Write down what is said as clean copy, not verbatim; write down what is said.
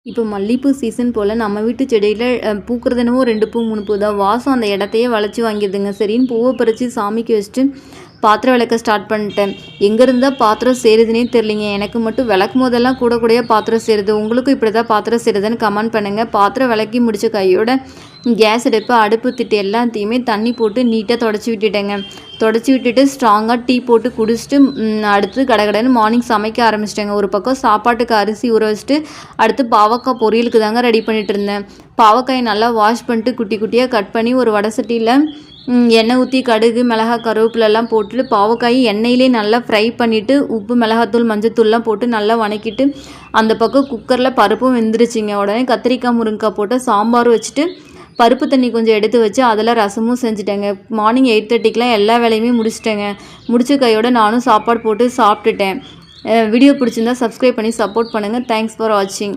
இப்போ மல்லிகைப்பூ சீசன் போல் நம்ம வீட்டு செடியில் பூக்கிறது என்னவோ 2 பூ 3 பூ தான். வாசம் அந்த இடத்தையே வளைச்சி வாங்கிடுதுங்க. சரின்னு பூவை பறித்து சாமிக்கு வச்சுட்டு பாத்திரம் விளக்க ஸ்டார்ட் பண்ணிட்டேன். எங்கே இருந்தால் பாத்திரம் சேருதுன்னே தெரிலிங்க. எனக்கு மட்டும் விளக்கும் போதெல்லாம் கூட கூடயே பாத்திரம் சேருது. உங்களுக்கும் இப்படி தான் பாத்திரம் சேருதுன்னு கமெண்ட் பண்ணுங்கள். பாத்திரம் விளக்கி முடித்த கையோட கேஸ் அடுப்பு திட்டு எல்லாத்தையுமே தண்ணி போட்டு நீட்டாக தொடச்சி விட்டுட்டேங்க. தொடச்சி விட்டுட்டு ஸ்ட்ராங்காக டீ போட்டு குடிச்சிட்டு அடுத்து கடகடன்னு மார்னிங் சமைக்க ஆரம்பிச்சிட்டேங்க. ஒரு பக்கம் சாப்பாட்டுக்கு அரிசி ஊற வச்சுட்டு அடுத்து பாவக்காய் பொரியலுக்கு தாங்க ரெடி பண்ணிகிட்டு இருந்தேன். பாவக்காயை நல்லா வாஷ் பண்ணிட்டு குட்டி குட்டியாக கட் பண்ணி ஒரு வடை சட்டியில் எண்ணெய் ஊற்றி கடுகு மிளகாய் கருவேப்பிலெல்லாம் போட்டுட்டு பாவக்காய் எண்ணெயிலே நல்லா ஃப்ரை பண்ணிவிட்டு உப்பு மிளகாத்தூள் மஞ்சத்தூள்லாம் போட்டு நல்லா வணக்கிட்டு அந்த பக்கம் குக்கரில் பருப்பும் வெந்துருச்சுங்க. உடனே கத்திரிக்காய் முருங்கைக்காய் போட்டு சாம்பார் வச்சுட்டு பருப்பு தண்ணி கொஞ்சம் எடுத்து வச்சு அதில் ரசமும் செஞ்சுட்டேங்க. மார்னிங் 8:30க்கெலாம் எல்லா வேலையுமே முடிச்சிட்டேங்க. முடிச்ச கையோட நானும் சாப்பாடு போட்டு சாப்பிட்டுட்டேன். வீடியோ பிடிச்சிருந்தா சப்ஸ்கிரைப் பண்ணி சப்போர்ட் பண்ணுங்கள். தேங்க்ஸ் ஃபார் வாட்சிங்.